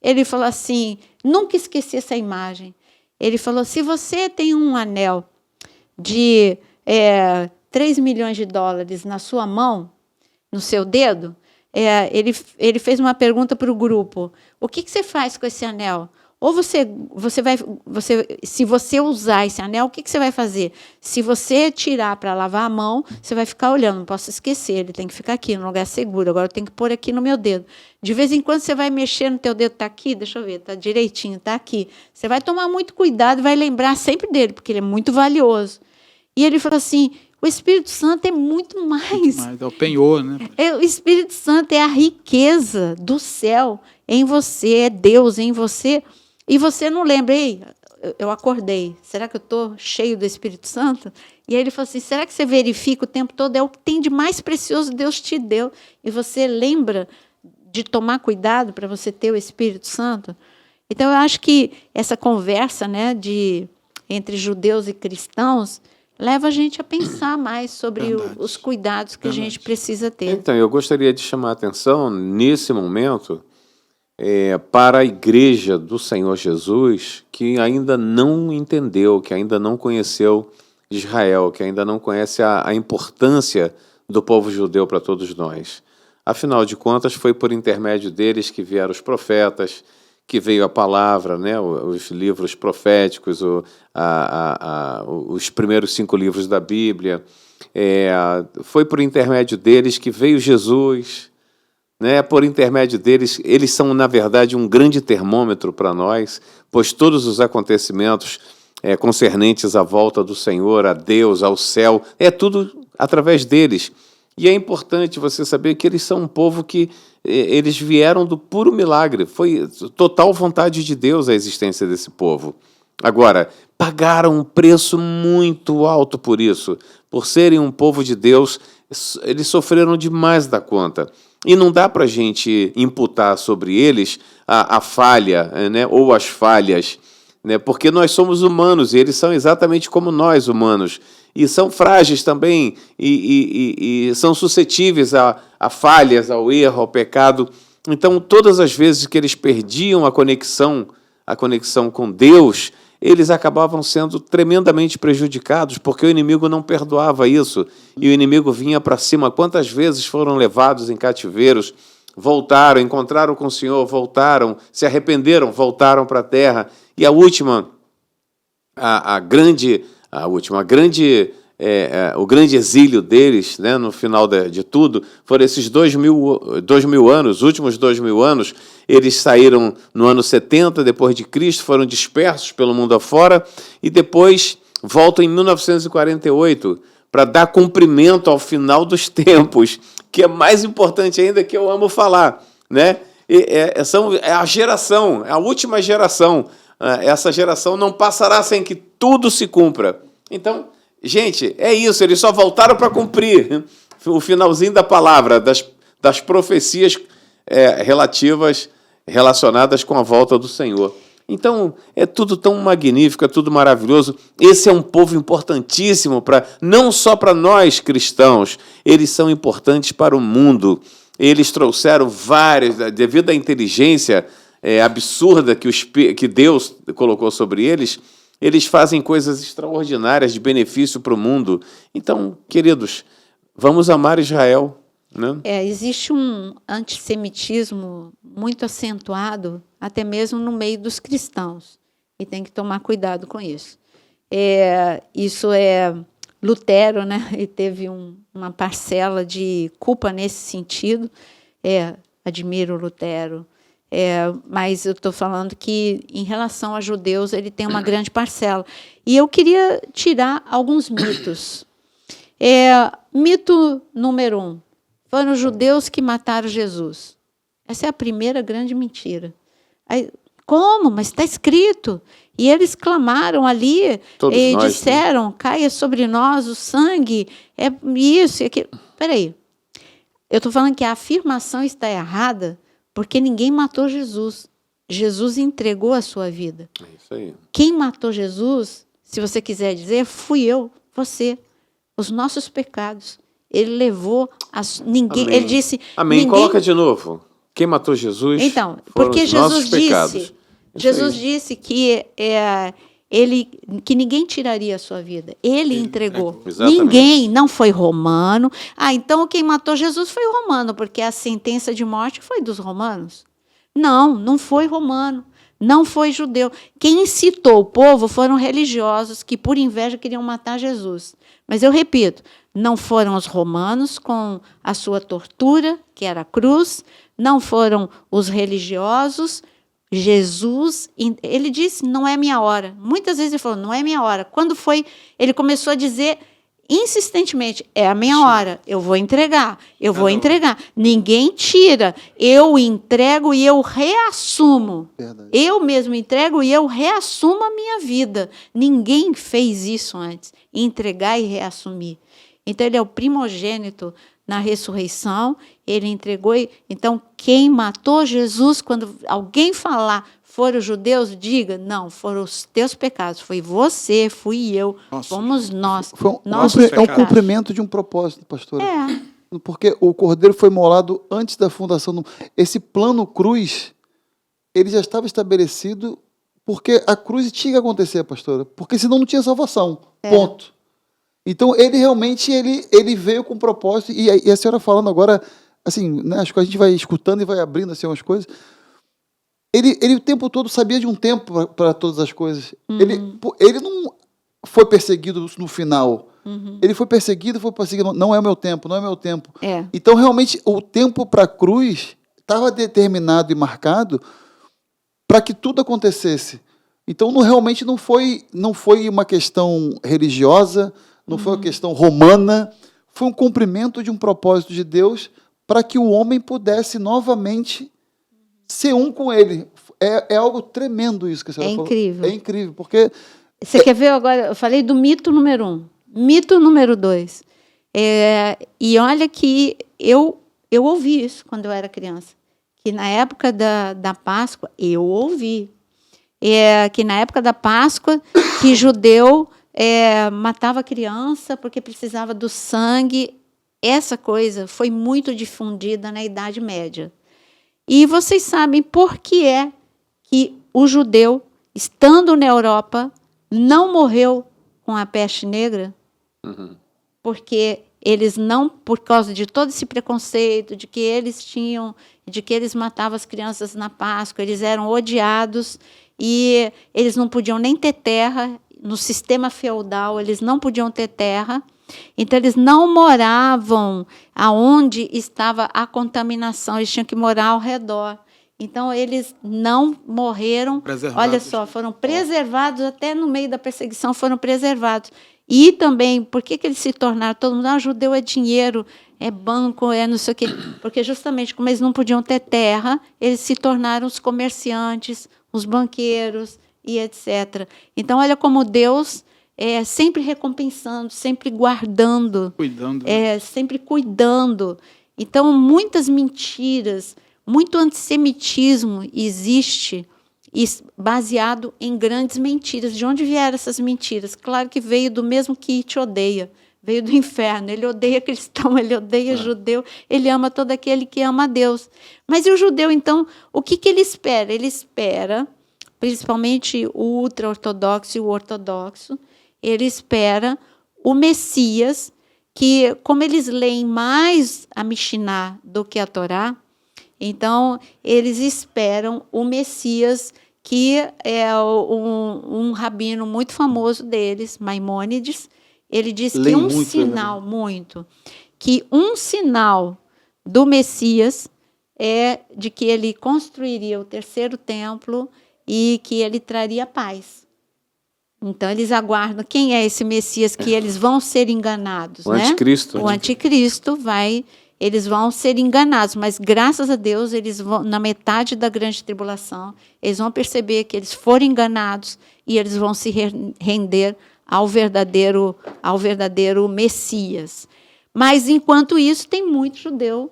ele falou assim, nunca esqueci essa imagem. Ele falou, se você tem um anel de 3 milhões de dólares na sua mão, no seu dedo, ele fez uma pergunta para o grupo, o que você faz com esse anel? Ou se você usar esse anel, o que você vai fazer? Se você tirar para lavar a mão, você vai ficar olhando, não posso esquecer, ele tem que ficar aqui, no lugar seguro, agora eu tenho que pôr aqui no meu dedo. De vez em quando você vai mexer no teu dedo, está aqui, deixa eu ver, está direitinho, está aqui. Você vai tomar muito cuidado e vai lembrar sempre dele, porque ele é muito valioso. E ele falou assim, o Espírito Santo é muito mais. É o penhor, né? O Espírito Santo é a riqueza do céu em você, é Deus em você. E você não lembra, eu acordei. Será que eu estou cheio do Espírito Santo? E aí ele falou assim, será que você verifica o tempo todo? É o que tem de mais precioso Deus te deu. E você lembra de tomar cuidado para você ter o Espírito Santo? Então, eu acho que essa conversa, né, entre judeus e cristãos leva a gente a pensar mais sobre os cuidados que a gente precisa ter. Então, eu gostaria de chamar a atenção, nesse momento, para a igreja do Senhor Jesus, que ainda não entendeu, que ainda não conheceu Israel, que ainda não conhece a importância do povo judeu para todos nós. Afinal de contas, foi por intermédio deles que vieram os profetas, que veio a palavra, né, os livros proféticos, os primeiros 5 livros da Bíblia. Foi por intermédio deles que veio Jesus, né, por intermédio deles. Eles são, na verdade, um grande termômetro para nós, pois todos os acontecimentos concernentes à volta do Senhor, a Deus, ao céu, é tudo através deles. E é importante você saber que eles são um povo que eles vieram do puro milagre. Foi total vontade de Deus a existência desse povo. Agora, pagaram um preço muito alto por isso. Por serem um povo de Deus, eles sofreram demais da conta. E não dá para a gente imputar sobre eles a falha, né, ou as falhas, né, porque nós somos humanos e eles são exatamente como nós, humanos. E são frágeis também, e são suscetíveis a falhas, ao erro, ao pecado. Então, todas as vezes que eles perdiam a conexão com Deus, eles acabavam sendo tremendamente prejudicados, porque o inimigo não perdoava isso, e o inimigo vinha para cima. Quantas vezes foram levados em cativeiros, voltaram, encontraram com o Senhor, voltaram, se arrependeram, voltaram para a terra. E o grande exílio deles, né, no final de tudo, foram esses 2.000 anos, os últimos 2.000 anos. Eles saíram no ano 70 depois de Cristo, foram dispersos pelo mundo afora, e depois voltam em 1948 para dar cumprimento ao final dos tempos, que é mais importante ainda, que eu amo falar, né? É a geração, é a última geração. Essa geração não passará sem que tudo se cumpra. Então, gente, é isso, eles só voltaram para cumprir o finalzinho da palavra, das profecias relacionadas com a volta do Senhor. Então, é tudo tão magnífico, é tudo maravilhoso. Esse é um povo importantíssimo, não só para nós cristãos, eles são importantes para o mundo. Eles trouxeram devido à inteligência absurda que Deus colocou sobre eles, eles fazem coisas extraordinárias de benefício para o mundo. Então, queridos, vamos amar Israel, né? Existe um antissemitismo muito acentuado, até mesmo no meio dos cristãos, e tem que tomar cuidado com isso. Isso é Lutero, né? E teve uma parcela de culpa nesse sentido. Admiro Lutero. Mas eu estou falando que, em relação a judeus, ele tem uma grande parcela. E eu queria tirar alguns mitos. Mito número 1. Foram os judeus que mataram Jesus. Essa é a primeira grande mentira. Como? Mas está escrito. E eles clamaram ali, todos e nós, disseram, né? Caia sobre nós o sangue, isso e aquilo. Espera aí. Eu estou falando que a afirmação está errada, porque ninguém matou Jesus. Jesus entregou a sua vida. É isso aí. Quem matou Jesus, se você quiser dizer, fui eu, você. Os nossos pecados. Ele levou ninguém. Amém. Ele disse. Amém. Ninguém... Coloca de novo. Quem matou Jesus? Então, foram porque os nossos Jesus pecados. disse. Jesus disse que que ninguém tiraria a sua vida. Ele entregou. Exatamente. Ninguém, não foi romano. Então quem matou Jesus foi romano, porque a sentença de morte foi dos romanos. Não foi romano. Não foi judeu. Quem incitou o povo foram religiosos que, por inveja, queriam matar Jesus. Mas eu repito, não foram os romanos com a sua tortura, que era a cruz, não foram os religiosos. Jesus, ele disse, não é minha hora. Muitas vezes ele falou, não é minha hora. Quando foi, ele começou a dizer, insistentemente, é a minha hora, eu vou entregar, eu vou entregar. Ninguém tira, eu entrego e eu reassumo. Verdade. Eu mesmo entrego e eu reassumo a minha vida. Ninguém fez isso antes, entregar e reassumir. Então, ele é o primogênito na ressurreição, ele entregou. Então, quem matou Jesus, quando alguém falar, foram os judeus, diga, não, foram os teus pecados, foi você, fui eu, fomos nós. É um cumprimento de um propósito, pastora. É. Porque o Cordeiro foi imolado antes da fundação do... Esse plano cruz, ele já estava estabelecido porque a cruz tinha que acontecer, pastora, porque senão não tinha salvação, ponto. Então, ele realmente ele veio com propósito, e a senhora falando agora, assim, né, acho que a gente vai escutando e vai abrindo assim, umas coisas. Ele o tempo todo sabia de um tempo para todas as coisas. Ele não foi perseguido no final. Ele foi perseguido, não é o meu tempo, não é o meu tempo. É. Então, realmente, o tempo para a cruz estava determinado e marcado para que tudo acontecesse. Então, realmente não foi uma questão religiosa, não foi uma questão romana, foi um cumprimento de um propósito de Deus para que o homem pudesse novamente ser um com ele. É algo tremendo isso que a senhora falou. Incrível. É incrível, porque... Você quer ver agora? Eu falei do mito número 1. Mito número 2. E olha que eu ouvi isso quando eu era criança. Que na época da Páscoa, eu ouvi. Que na época da Páscoa, que judeu matava criança porque precisava do sangue. Essa coisa foi muito difundida na Idade Média. E vocês sabem por que é que o judeu, estando na Europa, não morreu com a peste negra? Porque eles não, por causa de todo esse preconceito, de que eles matavam as crianças na Páscoa, eles eram odiados e eles não podiam nem ter terra, no sistema feudal eles não podiam ter terra, então eles não moravam aonde estava a contaminação, eles tinham que morar ao redor. Então, eles não morreram, olha só, foram preservados, até no meio da perseguição foram preservados. E também, por que eles se tornaram, todo mundo, judeu é dinheiro, é banco, é não sei o quê. Porque justamente como eles não podiam ter terra, eles se tornaram os comerciantes, os banqueiros e etc. Então, olha como Deus sempre recompensando, sempre guardando, Cuidando. sempre cuidando. Então, muitas mentiras, muito antissemitismo existe baseado em grandes mentiras. De onde vieram essas mentiras? Claro que veio do mesmo que te odeia, veio do inferno. Ele odeia cristão, ele odeia judeu, ele ama todo aquele que ama a Deus. Mas e o judeu, então, o que ele espera? Ele espera, principalmente o ultra-ortodoxo e o ortodoxo, ele espera o Messias, que, como eles leem mais a Mishiná do que a Torá, então, eles esperam o Messias, que é um rabino muito famoso deles, Maimônides. Ele diz que que um sinal do Messias é de que ele construiria o terceiro templo e que ele traria paz. Então, eles aguardam quem é esse Messias, que eles vão ser enganados. O anticristo. O anticristo vai... Eles vão ser enganados, mas, graças a Deus, eles vão, na metade da grande tribulação, eles vão perceber que eles foram enganados e eles vão se render ao verdadeiro Messias. Mas, enquanto isso, tem muito judeu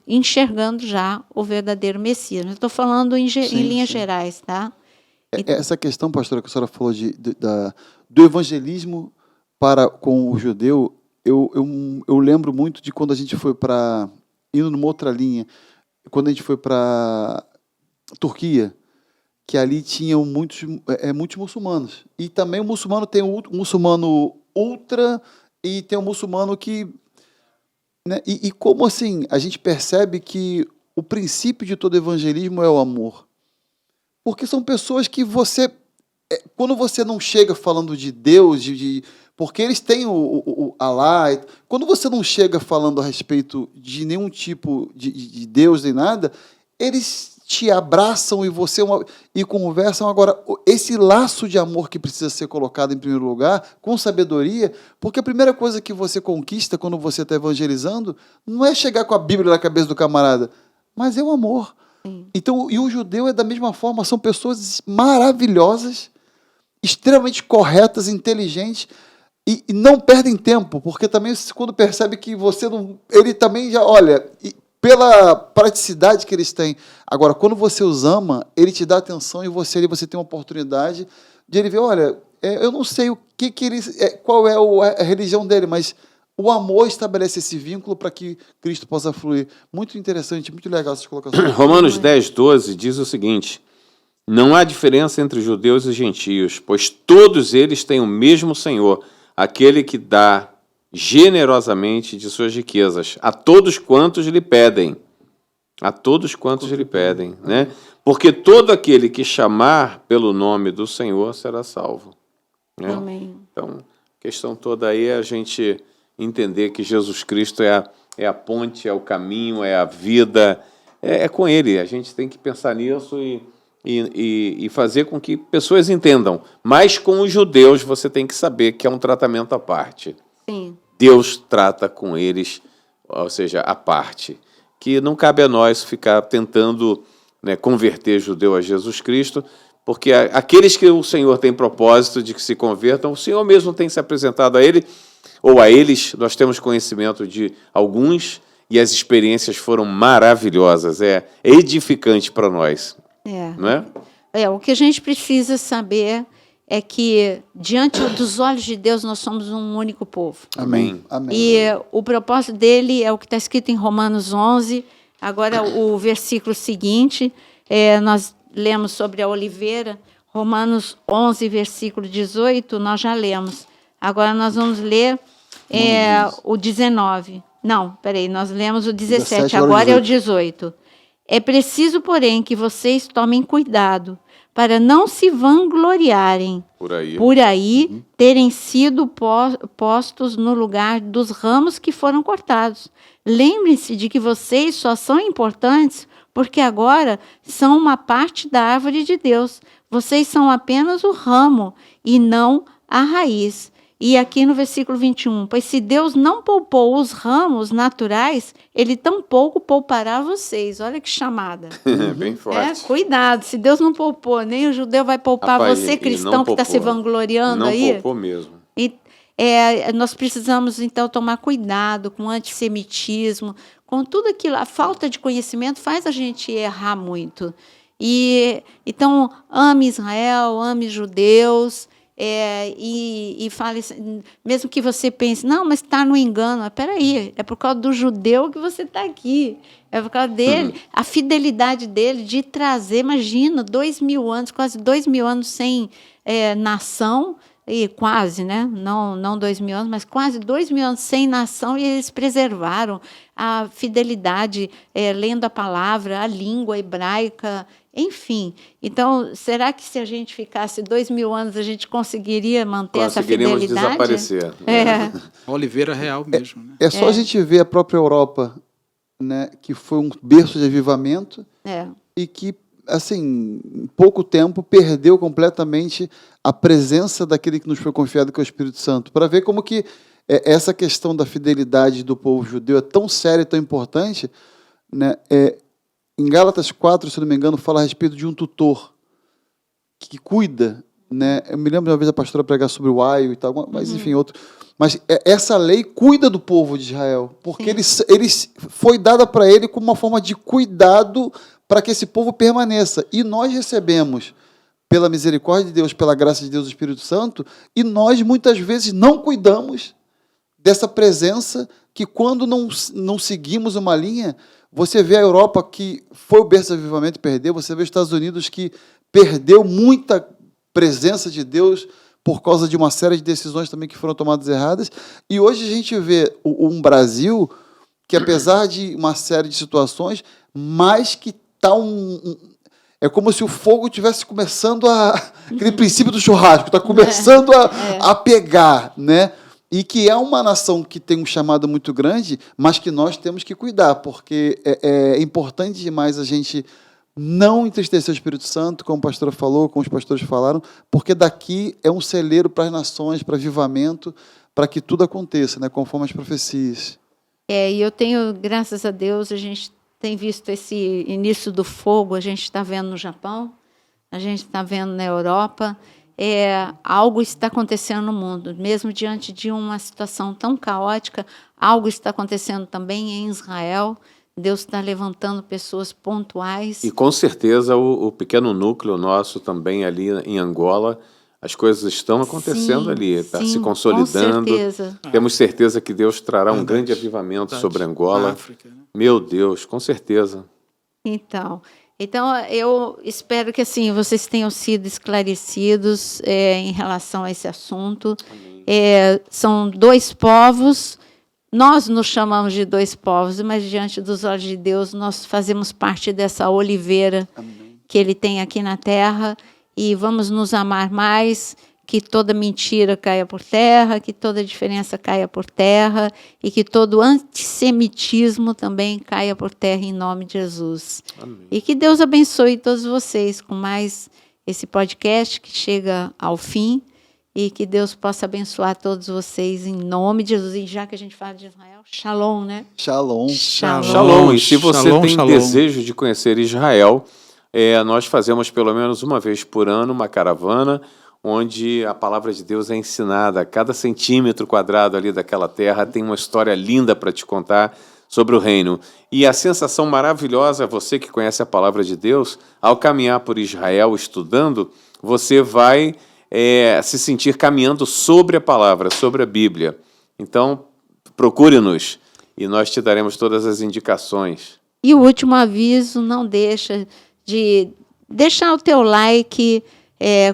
enxergando já o verdadeiro Messias. Eu estou falando em linhas gerais, tá? Essa questão, pastora, que a senhora falou do evangelismo com o judeu, eu lembro muito de quando a gente foi indo numa outra linha, quando a gente foi para Turquia, que ali tinham muitos muçulmanos. E também o muçulmano tem o muçulmano ultra e tem o muçulmano que... Né, e como assim a gente percebe que o princípio de todo evangelismo é o amor? Porque são pessoas que quando você não chega falando de Deus, porque eles têm o Alá, quando você não chega falando a respeito de nenhum tipo de Deus nem nada, eles te abraçam e conversam. Agora, esse laço de amor que precisa ser colocado em primeiro lugar, com sabedoria, porque a primeira coisa que você conquista quando você está evangelizando não é chegar com a Bíblia na cabeça do camarada, mas é o amor. Sim. Então, e o judeu é da mesma forma, são pessoas maravilhosas, extremamente corretas, inteligentes, e não perdem tempo, porque também quando percebe que você não... Ele também já, olha, pela praticidade que eles têm. Agora, quando você os ama, ele te dá atenção e você tem uma oportunidade de ele ver, olha, eu não sei o que eles... qual é a religião dele, mas o amor estabelece esse vínculo para que Cristo possa fluir. Muito interessante, muito legal essas colocações. Romanos 10:12 diz o seguinte: não há diferença entre judeus e gentios, pois todos eles têm o mesmo Senhor, aquele que dá generosamente de suas riquezas a todos quantos lhe pedem. A todos quantos lhe pedem, né? Porque todo aquele que chamar pelo nome do Senhor será salvo. Né? Amém. Então, a questão toda aí é a gente entender que Jesus Cristo é a ponte, é o caminho, é a vida, é com Ele. A gente tem que pensar nisso e fazer com que pessoas entendam. Mas com os judeus você tem que saber que é um tratamento à parte. Sim. Deus trata com eles, ou seja, à parte. Que não cabe a nós ficar tentando, né, converter judeu a Jesus Cristo, porque aqueles que o Senhor tem propósito de que se convertam, o Senhor mesmo tem se apresentado a ele, ou a eles. Nós temos conhecimento de alguns e as experiências foram maravilhosas. É edificante para nós. Não é? O que a gente precisa saber é que, diante dos olhos de Deus, nós somos um único povo. Amém. Amém. E o propósito dele é o que está escrito em Romanos 11. Agora, o versículo seguinte, nós lemos sobre a oliveira. Romanos 11, versículo 18, nós já lemos. Agora, nós vamos ler o 19. Não, peraí, nós lemos o 17, agora é o 18. É preciso, porém, que vocês tomem cuidado para não se vangloriarem por aí terem sido postos no lugar dos ramos que foram cortados. Lembrem-se de que vocês só são importantes porque agora são uma parte da árvore de Deus. Vocês são apenas o ramo e não a raiz. E aqui no versículo 21, pois se Deus não poupou os ramos naturais, ele tampouco poupará vocês. Olha que chamada. Bem forte. Cuidado, se Deus não poupou, nem o judeu vai poupar. Rapaz, você, cristão, que está se vangloriando aí. Não poupou mesmo. E, nós precisamos, então, tomar cuidado com o antissemitismo, com tudo aquilo. A falta de conhecimento faz a gente errar muito. Então, ame Israel, ame judeus. E fale, mesmo que você pense, não, mas está no engano. Espera aí, é por causa do judeu que você está aqui. É por causa dele, a fidelidade dele de trazer, imagina, 2000 anos, quase 2000 anos sem nação, e quase, né? Não 2000 anos, mas quase 2000 anos sem nação, e eles preservaram a fidelidade, lendo a palavra, a língua hebraica, enfim. Então, será que se a gente ficasse 2000 anos, a gente conseguiria manter essa fidelidade? Desaparecer. A oliveira real mesmo. Né? É só a gente ver a própria Europa, né, que foi um berço de avivamento e que, assim, em pouco tempo, perdeu completamente a presença daquele que nos foi confiado, que é o Espírito Santo, para ver como que essa questão da fidelidade do povo judeu é tão séria e tão importante, né? Em Gálatas 4, se não me engano, fala a respeito de um tutor que cuida, né? Eu me lembro de uma vez a pastora pregar sobre o aio e tal, mas enfim, outro. Mas essa lei cuida do povo de Israel, porque eles foi dada para ele como uma forma de cuidado para que esse povo permaneça. E nós recebemos, pela misericórdia de Deus, pela graça de Deus, o Espírito Santo, e nós muitas vezes não cuidamos dessa presença que, quando não seguimos uma linha, você vê a Europa, que foi o berço do avivamento, e perdeu. Você vê os Estados Unidos, que perdeu muita presença de Deus por causa de uma série de decisões também que foram tomadas erradas. E hoje a gente vê um Brasil que, apesar de uma série de situações, mas que está é como se o fogo estivesse começando aquele princípio do churrasco, está começando a pegar, né? E que é uma nação que tem um chamado muito grande, mas que nós temos que cuidar, porque é importante demais a gente não entristecer o Espírito Santo, como a pastora falou, como os pastores falaram, porque daqui é um celeiro para as nações, para avivamento, para que tudo aconteça, né, conforme as profecias. E eu tenho, graças a Deus, a gente tem visto esse início do fogo, a gente está vendo no Japão, a gente está vendo na Europa, algo está acontecendo no mundo, mesmo diante de uma situação tão caótica, algo está acontecendo também em Israel. Deus está levantando pessoas pontuais. E com certeza o pequeno núcleo nosso também ali em Angola, as coisas estão acontecendo ali, está se consolidando. Com certeza. Temos certeza que Deus trará um grande avivamento sobre Angola. África, né? Meu Deus, com certeza. Então, eu espero que assim vocês tenham sido esclarecidos em relação a esse assunto. São dois povos. Nós nos chamamos de dois povos, mas diante dos olhos de Deus nós fazemos parte dessa oliveira que Ele tem aqui na terra e vamos nos amar mais, que toda mentira caia por terra, que toda diferença caia por terra e que todo antissemitismo também caia por terra em nome de Jesus. Amém. E que Deus abençoe todos vocês com mais esse podcast que chega ao fim. E que Deus possa abençoar todos vocês em nome de Jesus. E já que a gente fala de Israel, Shalom, né? Shalom. Shalom. E se você Shalom, tem shalom. desejo de conhecer Israel, nós fazemos pelo menos uma vez por ano uma caravana onde a palavra de Deus é ensinada. Cada centímetro quadrado ali daquela terra tem uma história linda para te contar sobre o reino. E a sensação maravilhosa, você que conhece a palavra de Deus, ao caminhar por Israel estudando, você vai se sentir caminhando sobre a palavra, sobre a Bíblia. Então, procure-nos e nós te daremos todas as indicações. E o último aviso, não deixa de deixar o teu like,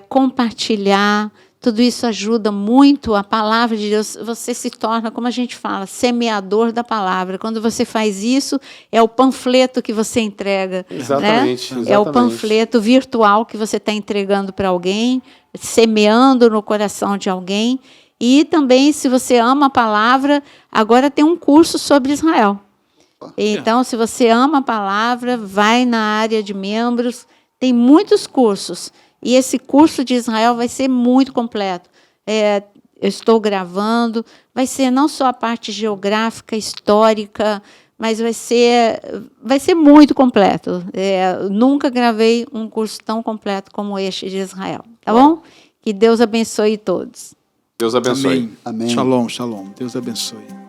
compartilhar. Tudo isso ajuda muito a palavra de Deus. Você se torna, como a gente fala, semeador da palavra. Quando você faz isso, é o panfleto que você entrega. Exatamente, né? exatamente. É o panfleto virtual que você está entregando para alguém, semeando no coração de alguém. E também, se você ama a palavra, agora tem um curso sobre Israel. Então, se você ama a palavra, vai na área de membros. Tem muitos cursos. E esse curso de Israel vai ser muito completo. Eu estou gravando. Vai ser não só a parte geográfica, histórica, mas vai ser muito completo. Nunca gravei um curso tão completo como este de Israel. Tá bom? Que Deus abençoe todos. Deus abençoe. Amém. Amém. Shalom, shalom. Deus abençoe.